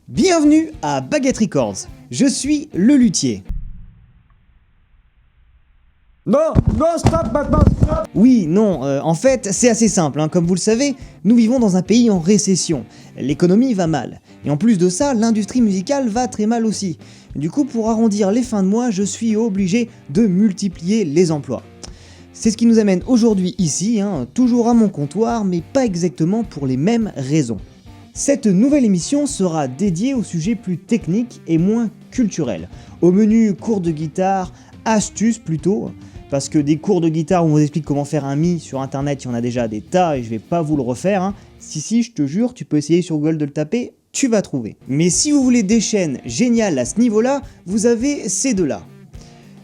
Bienvenue à Baguette Records, je suis le luthier. Non, stop maintenant, stop. Oui, non, en fait, c'est assez simple, comme vous le savez, nous vivons dans un pays en récession. L'économie va mal. Et en plus de ça, l'industrie musicale va très mal aussi. Du coup, pour arrondir les fins de mois, je suis obligé de multiplier les emplois. C'est ce qui nous amène aujourd'hui ici, toujours à mon comptoir, mais pas exactement pour les mêmes raisons. Cette nouvelle émission sera dédiée aux sujets plus techniques et moins culturels. Au menu cours de guitare, astuces plutôt, parce que des cours de guitare où on vous explique comment faire un mi sur internet, il y en a déjà des tas et je vais pas vous le refaire. Si, je te jure, tu peux essayer sur Google de le taper, tu vas trouver. Mais si vous voulez des chaînes géniales à ce niveau-là, vous avez ces deux-là.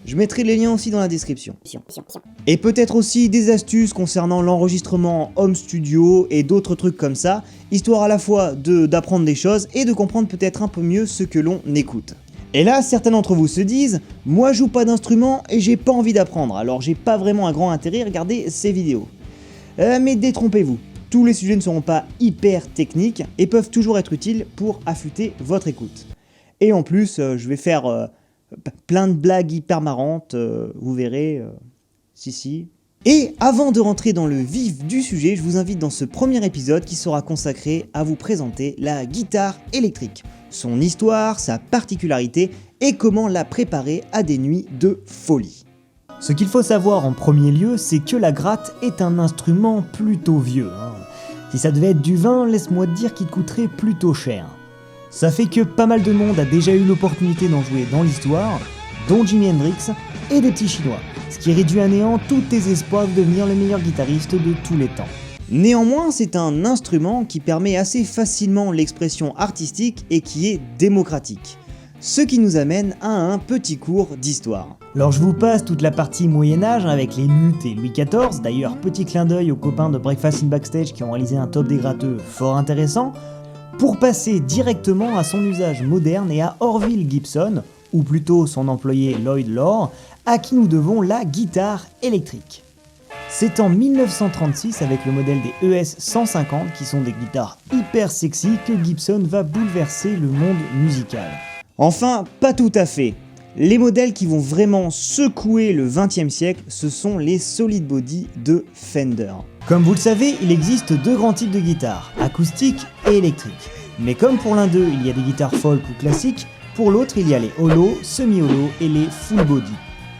Je mettrai les liens aussi dans la description. Et peut-être aussi des astuces concernant l'enregistrement en home studio et d'autres trucs comme ça, histoire à la fois d'apprendre des choses et de comprendre peut-être un peu mieux ce que l'on écoute. Et là, certains d'entre vous se disent « Moi je joue pas d'instrument et j'ai pas envie d'apprendre, alors j'ai pas vraiment un grand intérêt à regarder ces vidéos. » Mais détrompez-vous, tous les sujets ne seront pas hyper techniques et peuvent toujours être utiles pour affûter votre écoute. Et en plus, je vais faire plein de blagues hyper marrantes, vous verrez, si. Et avant de rentrer dans le vif du sujet, je vous invite dans ce premier épisode qui sera consacré à vous présenter la guitare électrique, son histoire, sa particularité et comment la préparer à des nuits de folie. Ce qu'il faut savoir en premier lieu, c'est que la gratte est un instrument plutôt vieux. Si ça devait être du vin, laisse-moi te dire qu'il te coûterait plutôt cher. Ça fait que pas mal de monde a déjà eu l'opportunité d'en jouer dans l'histoire, dont Jimi Hendrix et des petits Chinois, ce qui réduit à néant tous tes espoirs de devenir le meilleur guitariste de tous les temps. Néanmoins, c'est un instrument qui permet assez facilement l'expression artistique et qui est démocratique. Ce qui nous amène à un petit cours d'histoire. Alors je vous passe toute la partie Moyen-Âge avec les luttes et Louis XIV, d'ailleurs petit clin d'œil aux copains de Breakfast in Backstage qui ont réalisé un top des gratteux fort intéressant, pour passer directement à son usage moderne et à Orville Gibson, ou plutôt son employé Lloyd Loar, à qui nous devons la guitare électrique. C'est en 1936 avec le modèle des ES 150, qui sont des guitares hyper sexy, que Gibson va bouleverser le monde musical. Enfin, pas tout à fait. Les modèles qui vont vraiment secouer le XXe siècle, ce sont les solid body de Fender. Comme vous le savez, il existe deux grands types de guitares, acoustique et électrique. Mais comme pour l'un d'eux, il y a des guitares folk ou classiques, pour l'autre, il y a les hollow, semi-hollow et les full body.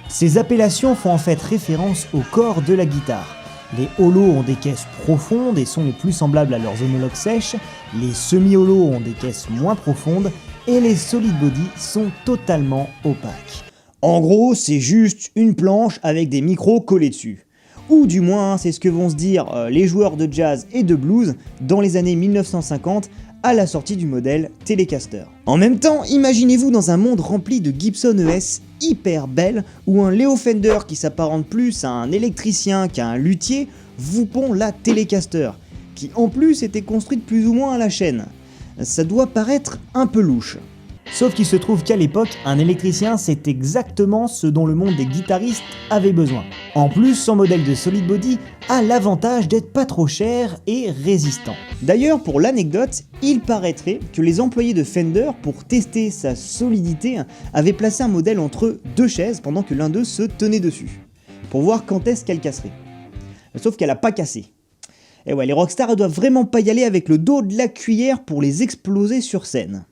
Ces appellations font en fait référence au corps de la guitare. Les hollow ont des caisses profondes et sont les plus semblables à leurs homologues sèches, les semi-hollow ont des caisses moins profondes, et les solid body sont totalement opaques. En gros, c'est juste une planche avec des micros collés dessus. Ou du moins, c'est ce que vont se dire les joueurs de jazz et de blues dans les années 1950 à la sortie du modèle Telecaster. En même temps, imaginez-vous dans un monde rempli de Gibson ES hyper belles où un Leo Fender qui s'apparente plus à un électricien qu'à un luthier vous pond la Telecaster, qui en plus était construite plus ou moins à la chaîne. Ça doit paraître un peu louche. Sauf qu'il se trouve qu'à l'époque, un électricien c'est exactement ce dont le monde des guitaristes avait besoin. En plus, son modèle de solid body a l'avantage d'être pas trop cher et résistant. D'ailleurs, pour l'anecdote, il paraîtrait que les employés de Fender, pour tester sa solidité, avaient placé un modèle entre deux chaises pendant que l'un d'eux se tenait dessus, pour voir quand est-ce qu'elle casserait. Sauf qu'elle a pas cassé. Et ouais, les rockstars doivent vraiment pas y aller avec le dos de la cuillère pour les exploser sur scène.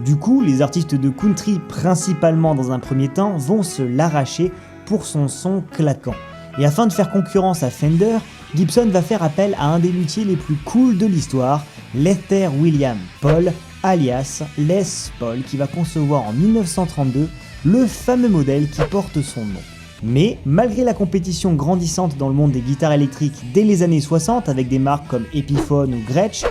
Du coup, les artistes de country, principalement dans un premier temps, vont se l'arracher pour son son claquant. Et afin de faire concurrence à Fender, Gibson va faire appel à un des luthiers les plus cool de l'histoire, Lester William Paul, alias Les Paul, qui va concevoir en 1932 le fameux modèle qui porte son nom. Mais malgré la compétition grandissante dans le monde des guitares électriques dès les années 60 avec des marques comme Epiphone ou Gretsch,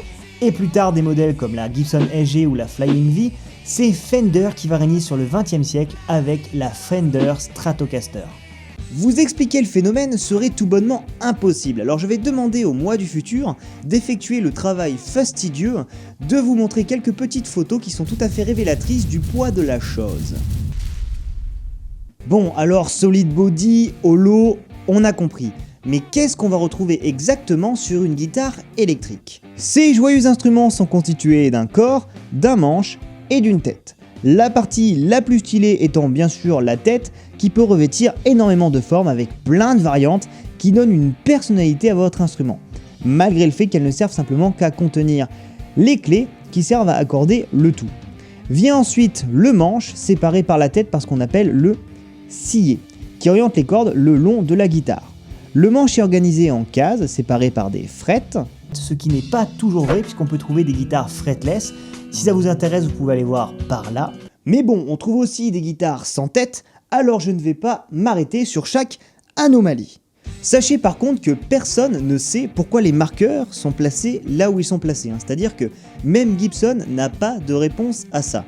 et plus tard des modèles comme la Gibson SG ou la Flying V, c'est Fender qui va régner sur le XXe siècle avec la Fender Stratocaster. Vous expliquer le phénomène serait tout bonnement impossible, alors je vais demander au moi du futur d'effectuer le travail fastidieux de vous montrer quelques petites photos qui sont tout à fait révélatrices du poids de la chose. Bon, alors solid body, holo, on a compris. Mais qu'est-ce qu'on va retrouver exactement sur une guitare électrique? Ces joyeux instruments sont constitués d'un corps, d'un manche et d'une tête. La partie la plus stylée étant bien sûr la tête, qui peut revêtir énormément de formes avec plein de variantes qui donnent une personnalité à votre instrument, malgré le fait qu'elles ne servent simplement qu'à contenir les clés qui servent à accorder le tout. Vient ensuite le manche, séparé par la tête par ce qu'on appelle le sillet, qui oriente les cordes le long de la guitare. Le manche est organisé en cases, séparées par des frettes, ce qui n'est pas toujours vrai puisqu'on peut trouver des guitares fretless. Si ça vous intéresse, vous pouvez aller voir par là. Mais bon, on trouve aussi des guitares sans tête, alors je ne vais pas m'arrêter sur chaque anomalie. Sachez par contre que personne ne sait pourquoi les marqueurs sont placés là où ils sont placés, c'est-à-dire que même Gibson n'a pas de réponse à ça.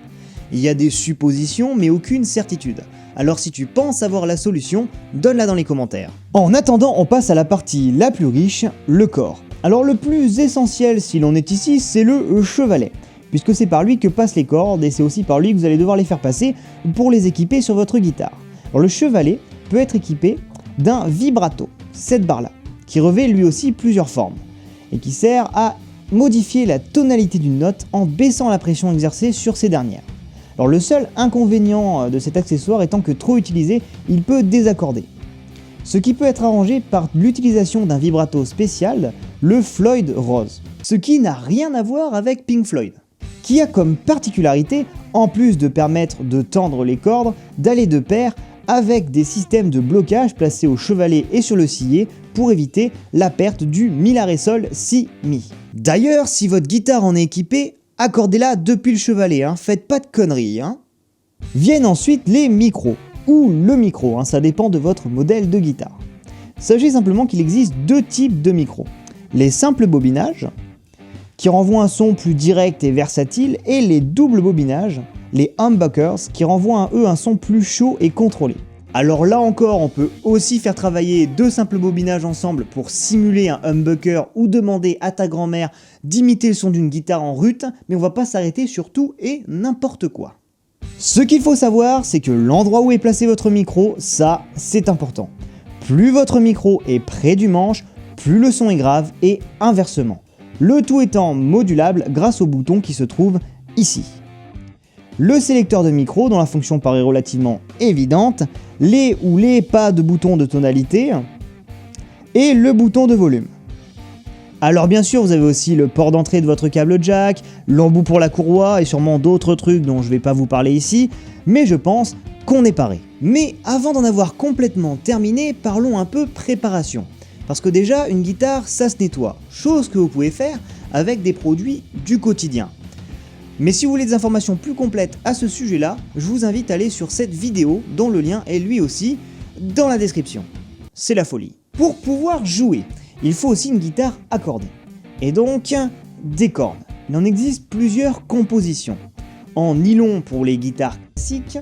Il y a des suppositions mais aucune certitude. Alors si tu penses avoir la solution, donne-la dans les commentaires. En attendant, on passe à la partie la plus riche, le corps. Alors le plus essentiel si l'on est ici, c'est le chevalet, puisque c'est par lui que passent les cordes et c'est aussi par lui que vous allez devoir les faire passer pour les équiper sur votre guitare. Alors le chevalet peut être équipé d'un vibrato, cette barre là, qui revêt lui aussi plusieurs formes et qui sert à modifier la tonalité d'une note en baissant la pression exercée sur ces dernières. Alors le seul inconvénient de cet accessoire étant que trop utilisé, il peut désaccorder. Ce qui peut être arrangé par l'utilisation d'un vibrato spécial, le Floyd Rose. Ce qui n'a rien à voir avec Pink Floyd, qui a comme particularité, en plus de permettre de tendre les cordes, d'aller de pair avec des systèmes de blocage placés au chevalet et sur le sillet pour éviter la perte du mi la ré sol si mi. D'ailleurs, si votre guitare en est équipée, accordez-la depuis le chevalet, faites pas de conneries. Viennent ensuite les micros, ou le micro, ça dépend de votre modèle de guitare. Sachez simplement qu'il existe deux types de micros. Les simples bobinages, qui renvoient un son plus direct et versatile, et les doubles bobinages, les humbuckers, qui renvoient un son plus chaud et contrôlé. Alors là encore, on peut aussi faire travailler deux simples bobinages ensemble pour simuler un humbucker ou demander à ta grand-mère d'imiter le son d'une guitare en rut, mais on va pas s'arrêter sur tout et n'importe quoi. Ce qu'il faut savoir, c'est que l'endroit où est placé votre micro, ça, c'est important. Plus votre micro est près du manche, plus le son est grave et inversement. Le tout étant modulable grâce au bouton qui se trouve ici. Le sélecteur de micro, dont la fonction paraît relativement évidente, les ou les pas de boutons de tonalité, et le bouton de volume. Alors bien sûr, vous avez aussi le port d'entrée de votre câble jack, l'embout pour la courroie et sûrement d'autres trucs dont je ne vais pas vous parler ici, mais je pense qu'on est paré. Mais avant d'en avoir complètement terminé, parlons un peu préparation. Parce que déjà, une guitare, ça se nettoie, chose que vous pouvez faire avec des produits du quotidien. Mais si vous voulez des informations plus complètes à ce sujet-là, je vous invite à aller sur cette vidéo, dont le lien est lui aussi dans la description. C'est la folie. Pour pouvoir jouer, il faut aussi une guitare accordée. Et donc, des cordes. Il en existe plusieurs compositions. En nylon pour les guitares classiques,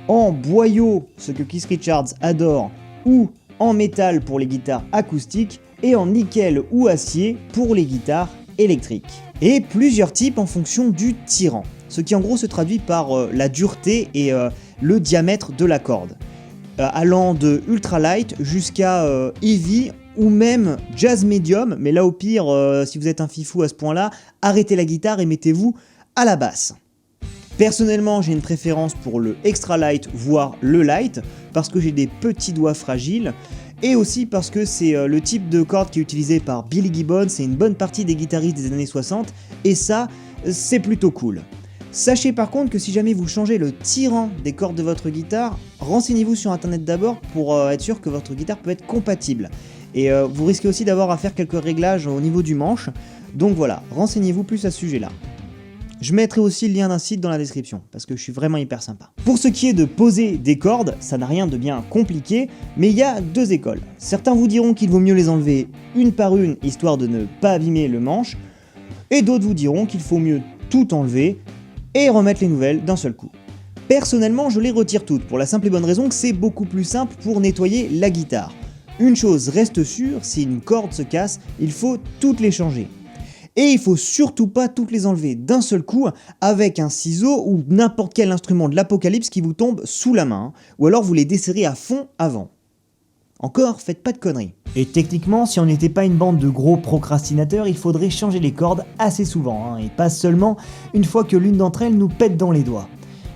en boyau, ce que Keith Richards adore, ou en métal pour les guitares acoustiques, et en nickel ou acier pour les guitares électriques. Et plusieurs types en fonction du tirant, ce qui en gros se traduit par la dureté et le diamètre de la corde, allant de ultralight jusqu'à heavy ou même jazz medium, mais là au pire, si vous êtes un fifou à ce point-là, arrêtez la guitare et mettez-vous à la basse. Personnellement, j'ai une préférence pour le extra light, voire le light, parce que j'ai des petits doigts fragiles, et aussi parce que c'est le type de corde qui est utilisé par Billy Gibbons, c'est une bonne partie des guitaristes des années 60, et ça, c'est plutôt cool. Sachez par contre que si jamais vous changez le tirant des cordes de votre guitare, renseignez-vous sur internet d'abord pour être sûr que votre guitare peut être compatible. Et vous risquez aussi d'avoir à faire quelques réglages au niveau du manche, donc voilà, renseignez-vous plus à ce sujet-là. Je mettrai aussi le lien d'un site dans la description, parce que je suis vraiment hyper sympa. Pour ce qui est de poser des cordes, ça n'a rien de bien compliqué, mais il y a deux écoles. Certains vous diront qu'il vaut mieux les enlever une par une, histoire de ne pas abîmer le manche, et d'autres vous diront qu'il faut mieux tout enlever et remettre les nouvelles d'un seul coup. Personnellement, je les retire toutes, pour la simple et bonne raison que c'est beaucoup plus simple pour nettoyer la guitare. Une chose reste sûre, si une corde se casse, il faut toutes les changer. Et il faut surtout pas toutes les enlever d'un seul coup avec un ciseau ou n'importe quel instrument de l'apocalypse qui vous tombe sous la main, ou alors vous les desserrez à fond avant. Encore, faites pas de conneries. Et techniquement, si on n'était pas une bande de gros procrastinateurs, il faudrait changer les cordes assez souvent, et pas seulement une fois que l'une d'entre elles nous pète dans les doigts.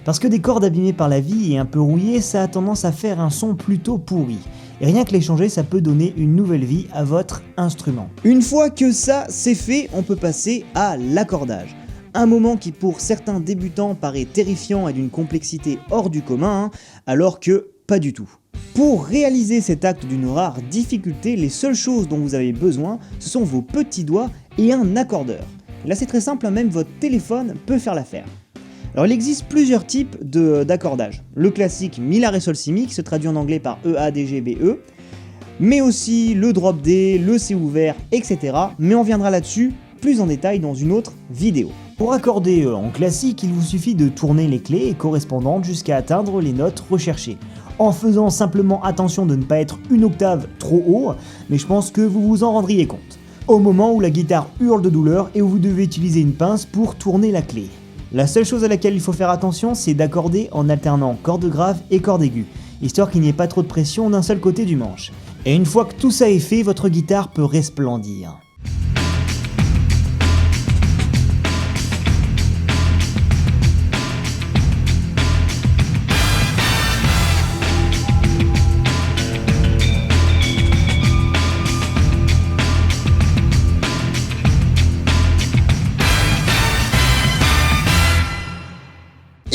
Parce que des cordes abîmées par la vie et un peu rouillées, ça a tendance à faire un son plutôt pourri. Et rien que les changer, ça peut donner une nouvelle vie à votre instrument. Une fois que ça c'est fait, on peut passer à l'accordage. Un moment qui pour certains débutants paraît terrifiant et d'une complexité hors du commun, alors que pas du tout. Pour réaliser cet acte d'une rare difficulté, les seules choses dont vous avez besoin, ce sont vos petits doigts et un accordeur. Là c'est très simple, même votre téléphone peut faire l'affaire. Alors il existe plusieurs types d'accordage. Le classique Mi La Ré Sol Si Mi qui se traduit en anglais par E A D G B E, mais aussi le drop D, le C ouvert, etc. Mais on viendra là-dessus plus en détail dans une autre vidéo. Pour accorder en classique, il vous suffit de tourner les clés correspondantes jusqu'à atteindre les notes recherchées, en faisant simplement attention de ne pas être une octave trop haut, mais je pense que vous vous en rendriez compte, au moment où la guitare hurle de douleur et où vous devez utiliser une pince pour tourner la clé. La seule chose à laquelle il faut faire attention, c'est d'accorder en alternant cordes graves et cordes aiguës, histoire qu'il n'y ait pas trop de pression d'un seul côté du manche. Et une fois que tout ça est fait, votre guitare peut resplendir.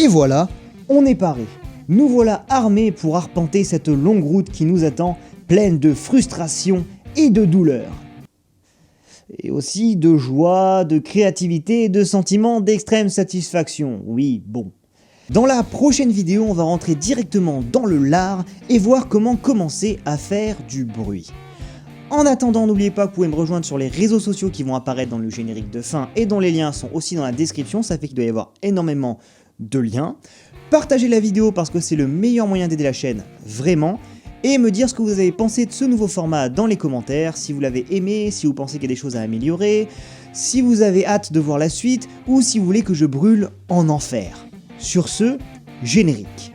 Et voilà, on est paré. Nous voilà armés pour arpenter cette longue route qui nous attend, pleine de frustration et de douleur. Et aussi de joie, de créativité et de sentiments d'extrême satisfaction. Oui, bon. Dans la prochaine vidéo, on va rentrer directement dans le lard et voir comment commencer à faire du bruit. En attendant, n'oubliez pas que vous pouvez me rejoindre sur les réseaux sociaux qui vont apparaître dans le générique de fin et dont les liens sont aussi dans la description, ça fait qu'il doit y avoir énormément de liens. Partagez la vidéo parce que c'est le meilleur moyen d'aider la chaîne, vraiment. Et me dire ce que vous avez pensé de ce nouveau format dans les commentaires, si vous l'avez aimé, si vous pensez qu'il y a des choses à améliorer, si vous avez hâte de voir la suite, ou si vous voulez que je brûle en enfer. Sur ce, générique.